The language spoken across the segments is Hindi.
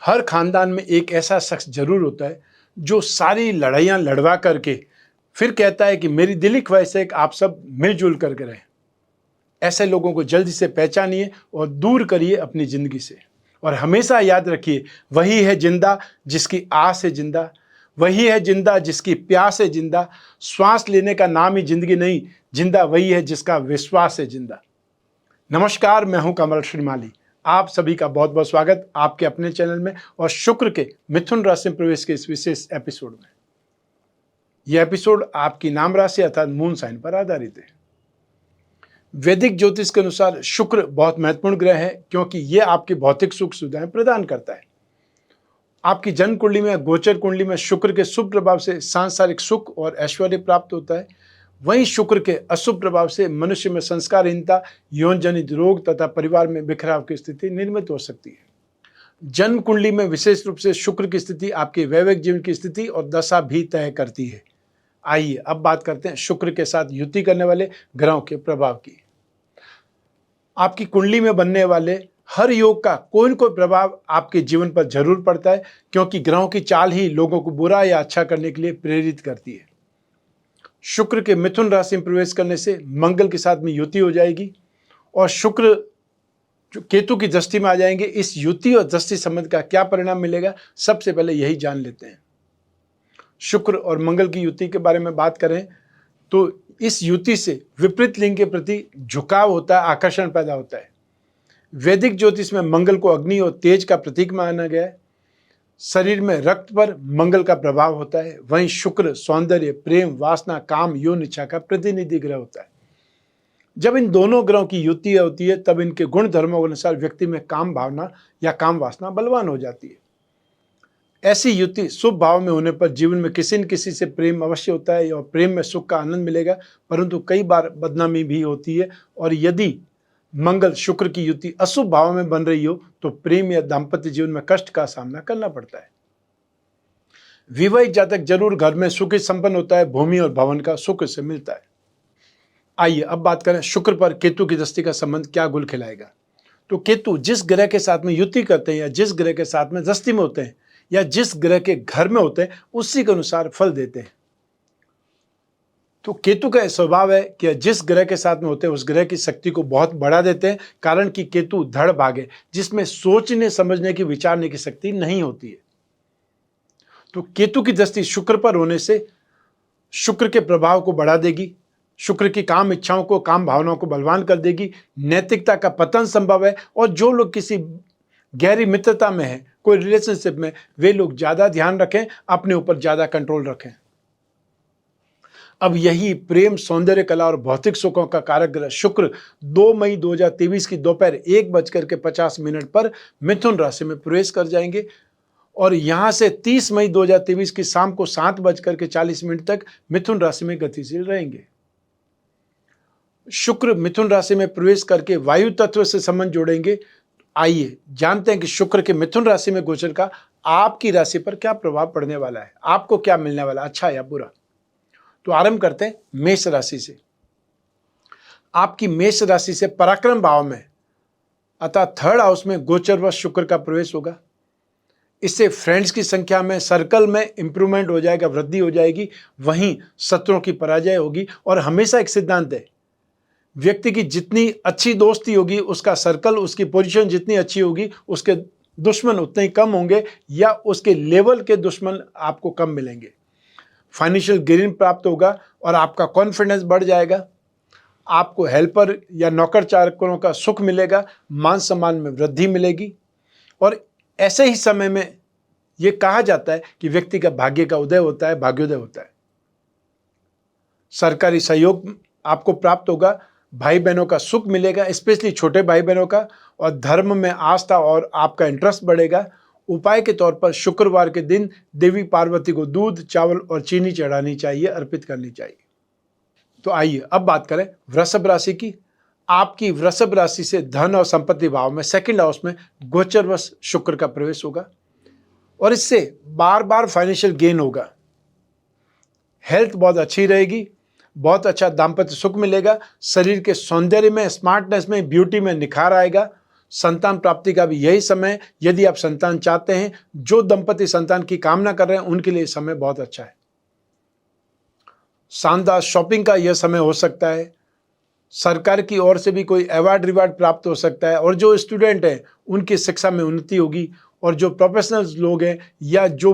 हर खानदान में एक ऐसा शख्स जरूर होता है जो सारी लड़ाइयाँ लड़वा करके फिर कहता है कि मेरी दिली ख्वाहिश है कि आप सब मिलजुल करके रहें। ऐसे लोगों को जल्दी से पहचानिए और दूर करिए अपनी ज़िंदगी से। और हमेशा याद रखिए, वही है जिंदा जिसकी आस है जिंदा, वही है जिंदा जिसकी प्यास है जिंदा। श्वास लेने का नाम ही जिंदगी नहीं, जिंदा वही है जिसका विश्वास है जिंदा। नमस्कार, मैं हूं कमल श्रीमाली। आप सभी का बहुत बहुत स्वागत आपके अपने चैनल में और शुक्र के मिथुन राशि में प्रवेश के इस विशेष एपिसोड में। यह एपिसोड आपकी नाम राशि अर्थात मून साइन पर आधारित है। वैदिक ज्योतिष के अनुसार शुक्र बहुत महत्वपूर्ण ग्रह है क्योंकि यह आपकी भौतिक सुख सुविधाएं प्रदान करता है। आपकी जन्म कुंडली में, गोचर कुंडली में शुक्र के शुभ प्रभाव से सांसारिक सुख और ऐश्वर्य प्राप्त होता है। वहीं शुक्र के अशुभ प्रभाव से मनुष्य में संस्कारहीनता, यौन जनित रोग तथा परिवार में बिखराव की स्थिति निर्मित हो सकती है। जन्म कुंडली में विशेष रूप से शुक्र की स्थिति आपके वैवाहिक जीवन की स्थिति और दशा भी तय करती है। आइए अब बात करते हैं शुक्र के साथ युति करने वाले ग्रहों के प्रभाव की। आपकी कुंडली में बनने वाले हर योग का कोई न कोई प्रभाव आपके जीवन पर जरूर पड़ता है क्योंकि ग्रहों की चाल ही लोगों को बुरा या अच्छा करने के लिए प्रेरित करती है। शुक्र के मिथुन राशि में प्रवेश करने से मंगल के साथ में युति हो जाएगी और शुक्र जो केतु की दृष्टि में आ जाएंगे। इस युति और दृष्टि संबंध का क्या परिणाम मिलेगा, सबसे पहले यही जान लेते हैं। शुक्र और मंगल की युति के बारे में बात करें तो इस युति से विपरीत लिंग के प्रति झुकाव होता है, आकर्षण पैदा होता है। वैदिक ज्योतिष में मंगल को अग्नि और तेज का प्रतीक माना गया है। शरीर में रक्त पर मंगल का प्रभाव होता है। वहीं शुक्र सौंदर्य, प्रेम, वासना, काम, यौन इच्छा का प्रतिनिधि ग्रह होता है। जब इन दोनों ग्रहों की युति होती है तब इनके गुण धर्मों के अनुसार व्यक्ति में काम भावना या काम वासना बलवान हो जाती है। ऐसी युति शुभ भाव में होने पर जीवन में किसी न किसी से प्रेम अवश्य होता है और प्रेम में सुख का आनंद मिलेगा, परंतु कई बार बदनामी भी होती है। और यदि मंगल शुक्र की युति अशुभ भाव में बन रही हो तो प्रेम या दाम्पत्य जीवन में कष्ट का सामना करना पड़ता है। विवाहित जातक जरूर घर में सुखी संपन्न होता है, भूमि और भवन का सुख से मिलता है। आइए अब बात करें शुक्र पर केतु की दृष्टि का संबंध क्या गुल खिलाएगा। तो केतु जिस ग्रह के साथ में युति करते हैं या जिस ग्रह के साथ में दृष्टि में होते हैं या जिस ग्रह के घर में होते हैं उसी के अनुसार फल देते हैं। तो केतु का स्वभाव है कि जिस ग्रह के साथ में होते हैं उस ग्रह की शक्ति को बहुत बढ़ा देते हैं, कारण कि केतु धड़ भाग है जिसमें सोचने समझने की, विचारने की शक्ति नहीं होती है। तो केतु की दृष्टि शुक्र पर होने से शुक्र के प्रभाव को बढ़ा देगी, शुक्र की काम इच्छाओं को, काम भावनाओं को बलवान कर देगी। नैतिकता का पतन संभव है और जो लोग किसी गहरी मित्रता में है, कोई रिलेशनशिप में, वे लोग ज्यादा ध्यान रखें, अपने ऊपर ज्यादा कंट्रोल रखें। अब यही प्रेम, सौंदर्य, कला और भौतिक सुखों का कारक ग्रह शुक्र 2 मई 2023 की दोपहर 1:50 पर मिथुन राशि में प्रवेश कर जाएंगे और यहां से 30 मई 2023 की शाम को 7:40 तक मिथुन राशि में गतिशील रहेंगे। शुक्र मिथुन राशि में प्रवेश करके वायु तत्व से संबंध जोड़ेंगे। आइए जानते हैं कि शुक्र के मिथुन राशि में गोचर का आपकी राशि पर क्या प्रभाव पड़ने वाला है, आपको क्या मिलने वाला, अच्छा या बुरा। तो आरंभ करते हैं मेष राशि से। आपकी मेष राशि से पराक्रम भाव में अतः थर्ड हाउस में गोचरवश शुक्र का प्रवेश होगा। इससे फ्रेंड्स की संख्या में, सर्कल में इंप्रूवमेंट हो जाएगा, वृद्धि हो जाएगी। वहीं शत्रुओं की पराजय होगी। और हमेशा एक सिद्धांत है, व्यक्ति की जितनी अच्छी दोस्ती होगी, उसका सर्कल, उसकी पोजीशन जितनी अच्छी होगी, उसके दुश्मन उतने ही कम होंगे या उसके लेवल के दुश्मन आपको कम मिलेंगे। फाइनेंशियल गेन प्राप्त होगा और आपका कॉन्फिडेंस बढ़ जाएगा। आपको हेल्पर या नौकर चाकरों का सुख मिलेगा, मान सम्मान में वृद्धि मिलेगी। और ऐसे ही समय में यह कहा जाता है कि व्यक्ति का भाग्य का उदय होता है, भाग्योदय होता है। सरकारी सहयोग आपको प्राप्त होगा, भाई बहनों का सुख मिलेगा, स्पेशली छोटे भाई बहनों का, और धर्म में आस्था और आपका इंटरेस्ट बढ़ेगा। उपाय के तौर पर शुक्रवार के दिन देवी पार्वती को दूध, चावल और चीनी चढ़ानी चाहिए, अर्पित करनी चाहिए। तो आइए अब बात करें वृषभ राशि की। आपकी वृषभ राशि से धन और संपत्ति भाव में सेकंड हाउस में गोचरवश शुक्र का प्रवेश होगा और इससे बार बार फाइनेंशियल गेन होगा। हेल्थ बहुत अच्छी रहेगी, बहुत अच्छा दाम्पत्य सुख मिलेगा, शरीर के सौंदर्य में, स्मार्टनेस में, ब्यूटी में निखार आएगा। संतान प्राप्ति का भी यही समय है। यदि आप संतान चाहते हैं, जो दंपति संतान की कामना कर रहे हैं, उनके लिए समय बहुत अच्छा है। शानदार शॉपिंग का यह समय हो सकता है। सरकार की ओर से भी कोई अवार्ड रिवार्ड प्राप्त हो सकता है, और जो स्टूडेंट हैं उनकी शिक्षा में उन्नति होगी, और जो प्रोफेशनल्स लोग हैं या जो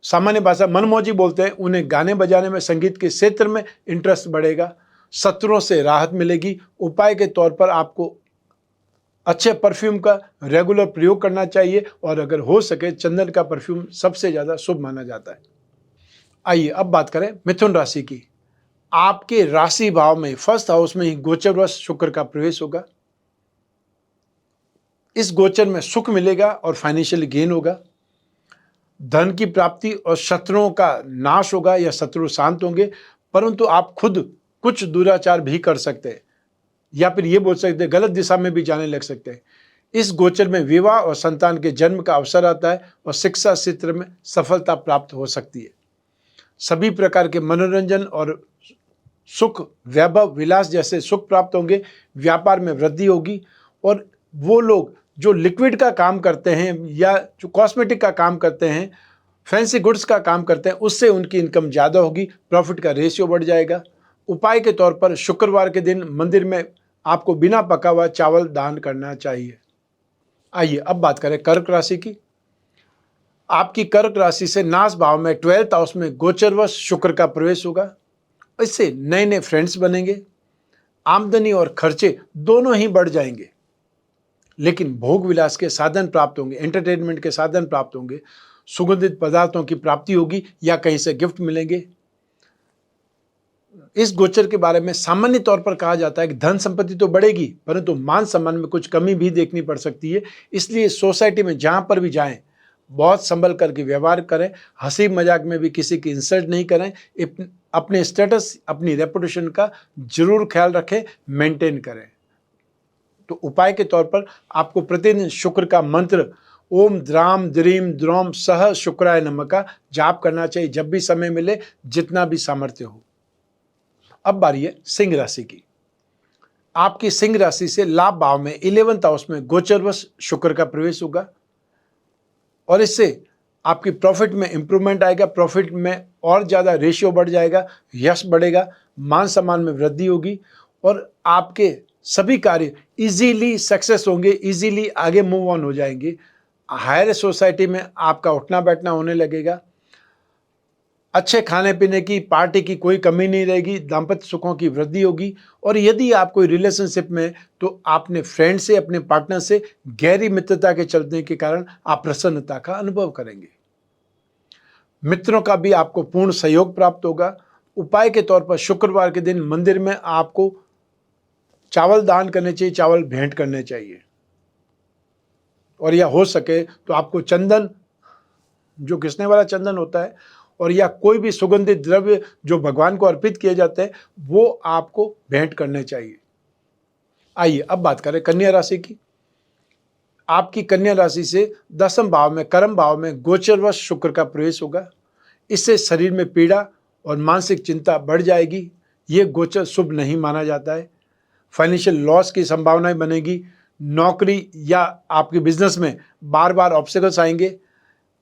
सामान्य भाषा मनमौजी बोलते हैं, उन्हें गाने बजाने में, संगीत के क्षेत्र में इंटरेस्ट बढ़ेगा। शत्रुओं से राहत मिलेगी। उपाय के तौर पर आपको अच्छे परफ्यूम का रेगुलर प्रयोग करना चाहिए, और अगर हो सके चंदन का परफ्यूम सबसे ज़्यादा शुभ माना जाता है। आइए अब बात करें मिथुन राशि की। आपके राशि भाव में फर्स्ट हाउस में ही गोचरवश शुक्र का प्रवेश होगा। इस गोचर में सुख मिलेगा और फाइनेंशियल गेन होगा। धन की प्राप्ति और शत्रुओं का नाश होगा या शत्रु शांत होंगे, परंतु आप खुद कुछ दुराचार भी कर सकते हैं, या फिर ये बोल सकते हैं गलत दिशा में भी जाने लग सकते हैं। इस गोचर में विवाह और संतान के जन्म का अवसर आता है, और शिक्षा क्षेत्र में सफलता प्राप्त हो सकती है। सभी प्रकार के मनोरंजन और सुख, वैभव, विलास जैसे सुख प्राप्त होंगे। व्यापार में वृद्धि होगी, और वो लोग जो लिक्विड का काम करते हैं या जो कॉस्मेटिक का काम करते हैं, फैंसी गुड्स का काम करते हैं, उससे उनकी इनकम ज़्यादा होगी। प्रॉफिट का रेशियो बढ़ जाएगा। उपाय के तौर पर शुक्रवार के दिन मंदिर में आपको बिना पका हुआ चावल दान करना चाहिए। आइए अब बात करें कर्क राशि की। आपकी कर्क राशि से नाश भाव में 12th हाउस में गोचरवश शुक्र का प्रवेश होगा। इससे नए नए फ्रेंड्स बनेंगे। आमदनी और खर्चे दोनों ही बढ़ जाएंगे, लेकिन भोग विलास के साधन प्राप्त होंगे, एंटरटेनमेंट के साधन प्राप्त होंगे। सुगंधित पदार्थों की प्राप्ति होगी या कहीं से गिफ्ट मिलेंगे। इस गोचर के बारे में सामान्य तौर पर कहा जाता है कि धन संपत्ति तो बढ़ेगी, परंतु मान सम्मान में कुछ कमी भी देखनी पड़ सकती है। इसलिए सोसाइटी में जहां पर भी जाएं, बहुत संभल करके व्यवहार करें। हंसी मजाक में भी किसी की इंसल्ट नहीं करें। अपने स्टेटस, अपनी रेपुटेशन का जरूर ख्याल रखें, मेंटेन करें। तो उपाय के तौर पर आपको प्रतिदिन शुक्र का मंत्र ओम द्राम द्रीम द्रोम सह शुक्राय नमः का जाप करना चाहिए, जब भी समय मिले, जितना भी सामर्थ्य हो। अब बारी है सिंह राशि की। आपकी सिंह राशि से लाभ भाव में 11th हाउस में गोचरवश शुक्र का प्रवेश होगा, और इससे आपकी प्रॉफिट में इंप्रूवमेंट आएगा। प्रॉफिट में और ज़्यादा रेशियो बढ़ जाएगा, यश बढ़ेगा, मान सम्मान में वृद्धि होगी, और आपके सभी कार्य इजीली सक्सेस होंगे, इजीली आगे मूव ऑन हो जाएंगे। हायर सोसाइटी में आपका उठना बैठना होने लगेगा। अच्छे खाने पीने की, पार्टी की कोई कमी नहीं रहेगी। दाम्पत्य सुखों की वृद्धि होगी। और यदि आप कोई रिलेशनशिप में, तो आपने फ्रेंड से, अपने पार्टनर से गहरी मित्रता के चलने के कारण आप प्रसन्नता का अनुभव करेंगे। मित्रों का भी आपको पूर्ण सहयोग प्राप्त होगा। उपाय के तौर पर शुक्रवार के दिन मंदिर में आपको चावल दान करने चाहिए, चावल भेंट करने चाहिए। और यह हो सके तो आपको चंदन, जो घिसने वाला चंदन होता है, और या कोई भी सुगंधित द्रव्य जो भगवान को अर्पित किए जाते हैं, वो आपको भेंट करने चाहिए। आइए अब बात करें कन्या राशि की। आपकी कन्या राशि से 10वें भाव में, कर्म भाव में गोचरवश शुक्र का प्रवेश होगा। इससे शरीर में पीड़ा और मानसिक चिंता बढ़ जाएगी। ये गोचर शुभ नहीं माना जाता है। फाइनेंशियल लॉस की संभावनाएं बनेगी। नौकरी या आपके बिजनेस में बार बार ऑब्स्टिकल्स आएंगे।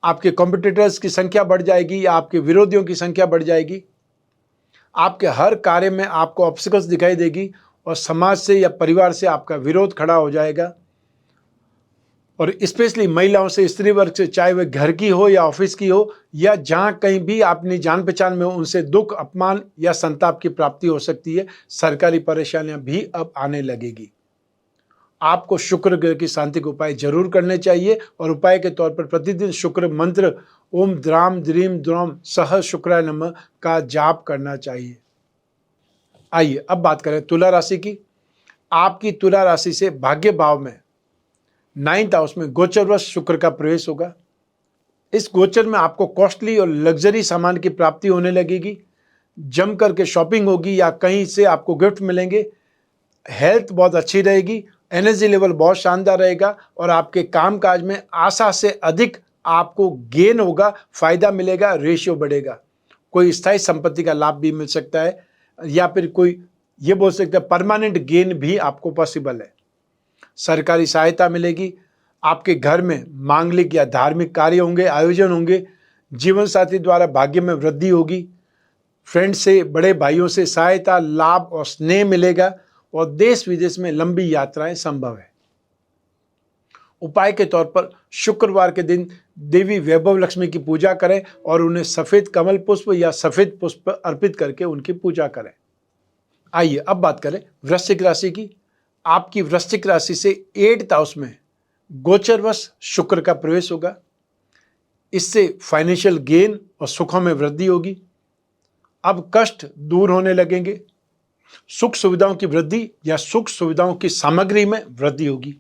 आपके कॉम्पिटिटर्स की संख्या बढ़ जाएगी या आपके विरोधियों की संख्या बढ़ जाएगी। आपके हर कार्य में आपको ऑब्स्टिकल्स दिखाई देगी, और समाज से या परिवार से आपका विरोध खड़ा हो जाएगा। और स्पेशली महिलाओं से, स्त्री वर्ग से, चाहे वह घर की हो या ऑफिस की हो, या जहां कहीं भी अपनी जान पहचान में हो, उनसे दुख, अपमान या संताप की प्राप्ति हो सकती है। सरकारी परेशानियां भी अब आने लगेगी। आपको शुक्र ग्रह की शांति के उपाय जरूर करने चाहिए, और उपाय के तौर पर प्रतिदिन शुक्र मंत्र ओम द्राम द्रीम द्रोम सह शुक्राय नमः का जाप करना चाहिए। आइए अब बात करें तुला राशि की। आपकी तुला राशि से भाग्य भाव में 9th हाउस में गोचरवश शुक्र का प्रवेश होगा। इस गोचर में आपको कॉस्टली और लग्जरी सामान की प्राप्ति होने लगेगी। जम करके शॉपिंग होगी या कहीं से आपको गिफ्ट मिलेंगे। हेल्थ बहुत अच्छी रहेगी। एनर्जी लेवल बहुत शानदार रहेगा, और आपके कामकाज में आशा से अधिक आपको गेन होगा, फायदा मिलेगा, रेशियो बढ़ेगा। कोई स्थायी संपत्ति का लाभ भी मिल सकता है, या फिर कोई ये बोल सकते हैं परमानेंट गेन भी आपको पॉसिबल है। सरकारी सहायता मिलेगी। आपके घर में मांगलिक या धार्मिक कार्य होंगे, आयोजन होंगे। जीवन साथी द्वारा भाग्य में वृद्धि होगी। फ्रेंड से, बड़े भाइयों से सहायता, लाभ और स्नेह मिलेगा और देश विदेश में लंबी यात्राएं संभव है। उपाय के तौर पर शुक्रवार के दिन देवी वैभव लक्ष्मी की पूजा करें और उन्हें सफेद कमल पुष्प या सफेद पुष्प अर्पित करके उनकी पूजा करें। आइए अब बात करें वृश्चिक राशि की। आपकी वृश्चिक राशि से 8th हाउस में गोचरवश शुक्र का प्रवेश होगा। इससे फाइनेंशियल गेन और सुखों में वृद्धि होगी। अब कष्ट दूर होने लगेंगे। सुख सुविधाओं की वृद्धि या सुख सुविधाओं की सामग्री में वृद्धि होगी।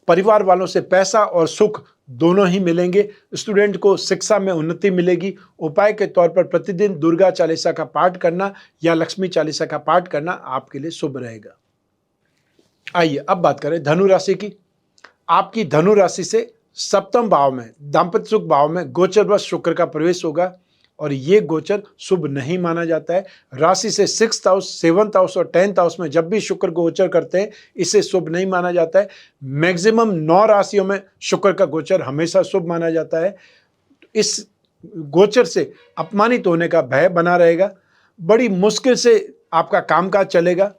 परिवार वालों से पैसा और सुख दोनों ही मिलेंगे। स्टूडेंट को शिक्षा में उन्नति मिलेगी। उपाय के तौर पर प्रतिदिन दुर्गा चालीसा का पाठ करना या लक्ष्मी चालीसा का पाठ करना आपके लिए शुभ रहेगा। आइए अब बात करें धनु राशि की। आपकी धनु राशि से 7वें भाव में, दाम्पत्य सुख भाव में गोचरवश शुक्र का प्रवेश होगा और ये गोचर शुभ नहीं माना जाता है। राशि से 6th हाउस, 7th हाउस और 10th हाउस में जब भी शुक्र गोचर करते हैं इसे शुभ नहीं माना जाता है। मैक्सिमम 9 राशियों में शुक्र का गोचर हमेशा शुभ माना जाता है। इस गोचर से अपमानित होने का भय बना रहेगा। बड़ी मुश्किल से आपका कामकाज चलेगा।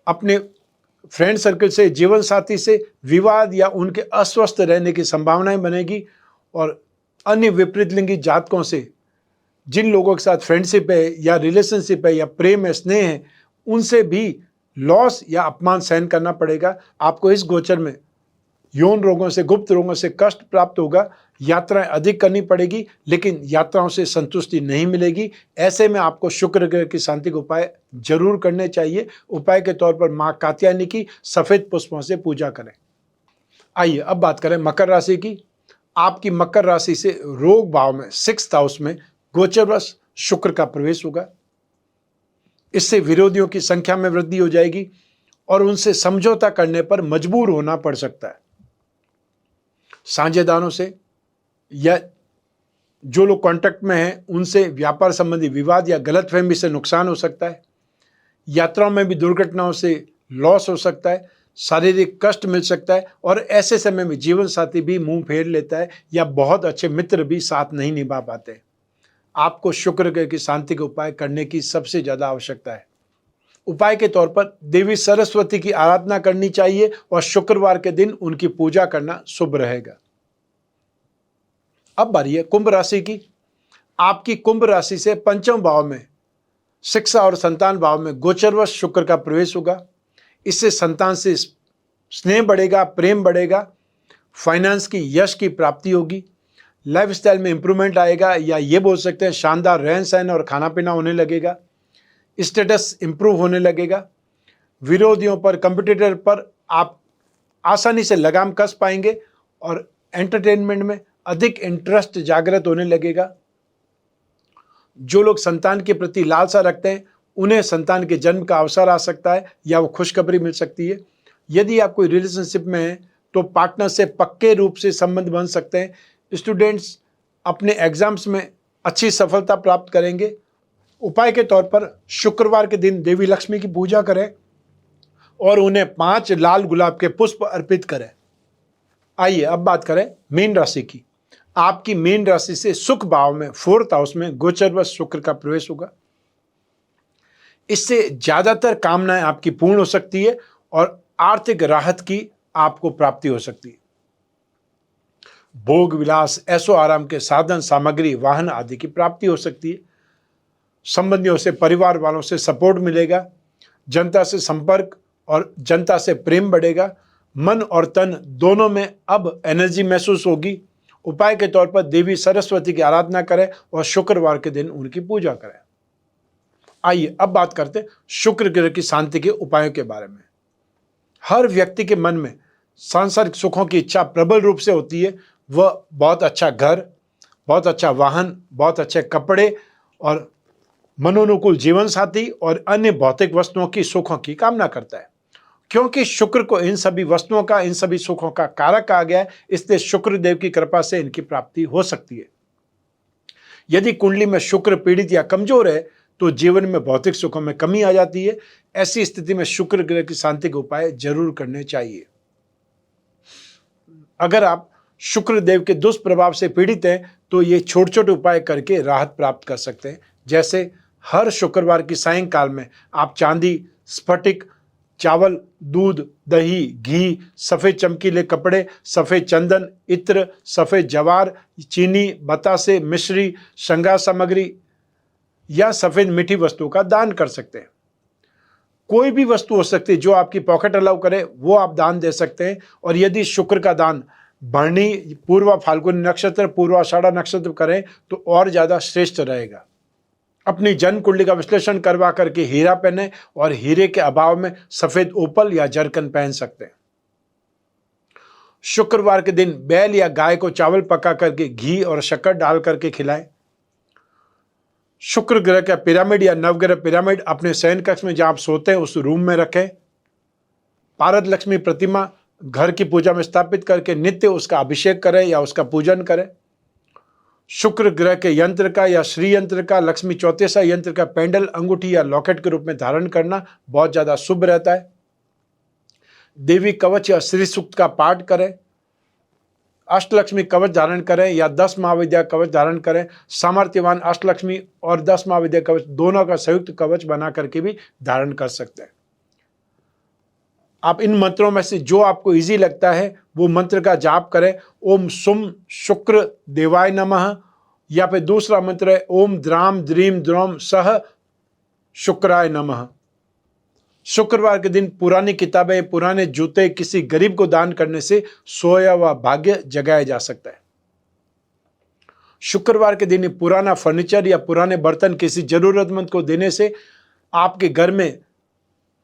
अपने फ्रेंड सर्कल से, जीवन साथी से विवाद या उनके अस्वस्थ रहने की संभावनाएं बनेगी और अन्य विपरीत लिंगी जातकों से, जिन लोगों के साथ फ्रेंडशिप है या रिलेशनशिप है या प्रेम है, स्नेह है, उनसे भी लॉस या अपमान सहन करना पड़ेगा। आपको इस गोचर में यौन रोगों से, गुप्त रोगों से कष्ट प्राप्त होगा। यात्राएं अधिक करनी पड़ेगी लेकिन यात्राओं से संतुष्टि नहीं मिलेगी। ऐसे में आपको शुक्र ग्रह की शांति के उपाय जरूर करने चाहिए। उपाय के तौर पर माँ कात्यायनी की सफेद पुष्पों से पूजा करें। आइए अब बात करें मकर राशि की। आपकी मकर राशि से रोग भाव में 6th हाउस में गोचरवश शुक्र का प्रवेश होगा। इससे विरोधियों की संख्या में वृद्धि हो जाएगी और उनसे समझौता करने पर मजबूर होना पड़ सकता है। साझेदारों से या जो लोग कांटेक्ट में हैं उनसे व्यापार संबंधी विवाद या गलतफहमी से नुकसान हो सकता है। यात्राओं में भी दुर्घटनाओं से लॉस हो सकता है। शारीरिक कष्ट मिल सकता है और ऐसे समय में जीवन साथी भी मुंह फेर लेता है या बहुत अच्छे मित्र भी साथ नहीं निभा पाते। आपको शुक्र ग्रह की शांति के उपाय करने की सबसे ज्यादा आवश्यकता है। उपाय के तौर पर देवी सरस्वती की आराधना करनी चाहिए और शुक्रवार के दिन उनकी पूजा करना शुभ रहेगा। अब बारी है कुंभ राशि की। आपकी कुंभ राशि से 5वें भाव में, शिक्षा और संतान भाव में गोचरवश शुक्र का प्रवेश होगा। इससे संतान से स्नेह बढ़ेगा, प्रेम बढ़ेगा, फाइनेंस की यश की प्राप्ति होगी, लाइफस्टाइल में इंप्रूवमेंट आएगा या ये बोल सकते हैं शानदार रहन सहन और खाना पीना होने लगेगा। स्टेटस इंप्रूव होने लगेगा। विरोधियों पर, कंपटीटर पर आप आसानी से लगाम कस पाएंगे और एंटरटेनमेंट में अधिक इंटरेस्ट जागृत होने लगेगा। जो लोग संतान के प्रति लालसा रखते हैं उन्हें संतान के जन्म का अवसर आ सकता है या वो खुशखबरी मिल सकती है। यदि आप कोई रिलेशनशिप में हैं तो पार्टनर से पक्के रूप से संबंध बन सकते हैं। स्टूडेंट्स अपने एग्जाम्स में अच्छी सफलता प्राप्त करेंगे। उपाय के तौर पर शुक्रवार के दिन देवी लक्ष्मी की पूजा करें और उन्हें 5 लाल गुलाब के पुष्प अर्पित करें। आइए अब बात करें मीन राशि की। आपकी मीन राशि से सुख भाव में 4th हाउस में गोचरवश शुक्र का प्रवेश होगा। इससे ज्यादातर कामनाएं आपकी पूर्ण हो सकती है और आर्थिक राहत की आपको प्राप्ति हो सकती है। भोग विलास, ऐशो आराम के साधन सामग्री, वाहन आदि की प्राप्ति हो सकती है। संबंधियों से, परिवार वालों से सपोर्ट मिलेगा। जनता से संपर्क और जनता से प्रेम बढ़ेगा। मन और तन दोनों में अब एनर्जी महसूस होगी। उपाय के तौर पर देवी सरस्वती की आराधना करें और शुक्रवार के दिन उनकी पूजा करें। आइए अब बात करते हैं शुक्र ग्रह की शांति के उपायों के बारे में। हर व्यक्ति के मन में सांसारिक सुखों की इच्छा प्रबल रूप से होती है। वह बहुत अच्छा घर, बहुत अच्छा वाहन, बहुत अच्छे कपड़े और मनोनुकूल जीवन साथी और अन्य भौतिक वस्तुओं की सुखों की कामना करता है। क्योंकि शुक्र को इन सभी वस्तुओं का, इन सभी सुखों का कारक कहा गया है, इसलिए शुक्र देव की कृपा से इनकी प्राप्ति हो सकती है। यदि कुंडली में शुक्र पीड़ित या कमजोर है तो जीवन में भौतिक सुखों में कमी आ जाती है। ऐसी स्थिति में शुक्र ग्रह की शांति के उपाय जरूर करने चाहिए। अगर आप शुक्र देव के दुष्प्रभाव से पीड़ित हैं तो ये छोटे छोटे उपाय करके राहत प्राप्त कर सकते हैं। जैसे हर शुक्रवार की सायंकाल में आप चांदी, स्फटिक, चावल, दूध, दही, घी, सफ़ेद चमकीले कपड़े, सफ़ेद चंदन, इत्र, सफ़ेद जवार, चीनी, बतासे, मिश्री, श्रृंगार सामग्री या सफ़ेद मीठी वस्तु का दान कर सकते हैं। कोई भी वस्तु हो सकती है जो आपकी पॉकेट अलाउ करे, वो आप दान दे सकते हैं। और यदि शुक्र का दान भरणी, पूर्वा फाल्गुनी नक्षत्र, पूर्वाषाढ़ा नक्षत्र करें तो और ज़्यादा श्रेष्ठ रहेगा। अपनी जन्म कुंडली का विश्लेषण करवा करके हीरा पहने और हीरे के अभाव में सफेद ओपल या जरकन पहन सकते हैं। शुक्रवार के दिन बैल या गाय को चावल पका करके घी और शक्कर डाल करके खिलाएं। शुक्र ग्रह का पिरामिड या नवग्रह पिरामिड अपने शयन कक्ष में जहां आप सोते हैं उस रूम में रखें। पारद लक्ष्मी प्रतिमा घर की पूजा में स्थापित करके नित्य उसका अभिषेक करें या उसका पूजन करें। शुक्र ग्रह के यंत्र का या श्री यंत्र का, लक्ष्मी चौतेसा यंत्र का पेंडल, अंगूठी या लॉकेट के रूप में धारण करना बहुत ज्यादा शुभ रहता है। देवी कवच या श्री सूक्त का पाठ करें। अष्टलक्ष्मी कवच धारण करें या 10 महाविद्या कवच धारण करें। सामर्थ्यवान अष्टलक्ष्मी और 10 महाविद्या कवच दोनों का संयुक्त कवच बना करके भी धारण कर सकते हैं। आप इन मंत्रों में से जो आपको इजी लगता है वो मंत्र का जाप करें। ओम सुम शुक्र देवाय नमः, या फिर दूसरा मंत्र है ओम द्राम द्रीम द्रोम सह शुक्राय नमः। शुक्रवार के दिन पुरानी किताबें, पुराने जूते किसी गरीब को दान करने से सोया हुआ भाग्य जगाया जा सकता है। शुक्रवार के दिन पुराना फर्नीचर या पुराने बर्तन किसी जरूरतमंद को देने से आपके घर में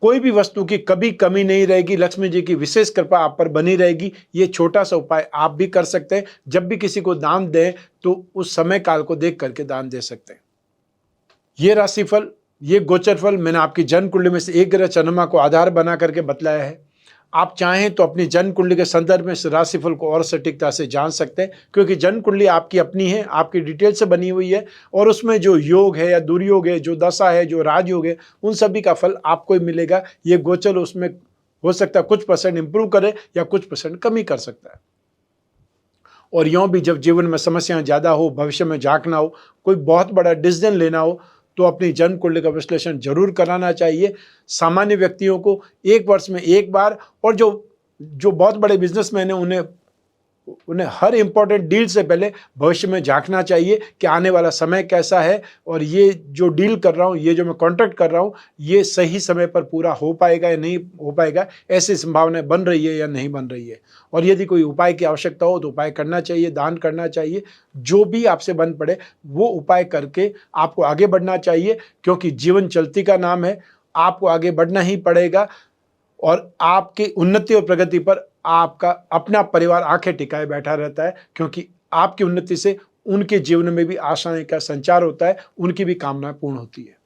कोई भी वस्तु की कभी कमी नहीं रहेगी। लक्ष्मी जी की विशेष कृपा आप पर बनी रहेगी। ये छोटा सा उपाय आप भी कर सकते हैं। जब भी किसी को दान दें तो उस समय काल को देख करके दान दे सकते हैं। ये राशिफल, ये गोचर फल मैंने आपकी जन्म कुंडली में से एक ग्रह चंद्रमा को आधार बना करके बतलाया है। आप चाहें तो अपनी जन्म कुंडली के संदर्भ में इस राशिफल को और सटीकता से जान सकते हैं, क्योंकि जन्म कुंडली आपकी अपनी है, आपकी डिटेल से बनी हुई है और उसमें जो योग है या दुर्योग है, जो दशा है, जो राजयोग है, उन सभी का फल आपको ही मिलेगा। ये गोचर उसमें हो सकता है कुछ % इंप्रूव करे या कुछ % कमी कर सकता है। और यूँ भी जब जीवन में समस्याएं ज़्यादा हो, भविष्य में झांकना हो, कोई बहुत बड़ा डिसीजन लेना हो तो अपनी जन्म कुंडली का विश्लेषण जरूर कराना चाहिए। सामान्य व्यक्तियों को 1 वर्ष में 1 बार, और जो बहुत बड़े बिजनेसमैन हैं उन्हें हर इंपॉर्टेंट डील से पहले भविष्य में झांकना चाहिए कि आने वाला समय कैसा है और ये जो डील कर रहा हूँ, ये जो मैं कॉन्ट्रैक्ट कर रहा हूँ, ये सही समय पर पूरा हो पाएगा या नहीं हो पाएगा, ऐसी संभावनाएं बन रही है या नहीं बन रही है। और यदि कोई उपाय की आवश्यकता हो तो उपाय करना चाहिए, दान करना चाहिए, जो भी आपसे बन पड़े वो उपाय करके आपको आगे बढ़ना चाहिए, क्योंकि जीवन चलती का नाम है। आपको आगे बढ़ना ही पड़ेगा और आपकी उन्नति और प्रगति पर आपका अपना परिवार आंखें टिकाए बैठा रहता है, क्योंकि आपकी उन्नति से उनके जीवन में भी आशाएं का संचार होता है, उनकी भी कामनाएं पूर्ण होती है।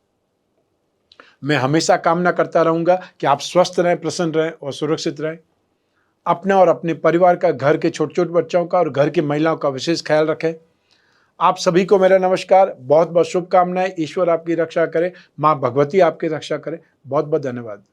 मैं हमेशा कामना करता रहूंगा कि आप स्वस्थ रहें, प्रसन्न रहें और सुरक्षित रहें। अपना और अपने परिवार का, घर के छोटे छोटे बच्चों का और घर की महिलाओं का विशेष ख्याल रखें। आप सभी को मेरा नमस्कार, बहुत बहुत शुभकामनाएं। ईश्वर आपकी रक्षा करे, माँ भगवती आपकी रक्षा करे। बहुत बहुत धन्यवाद।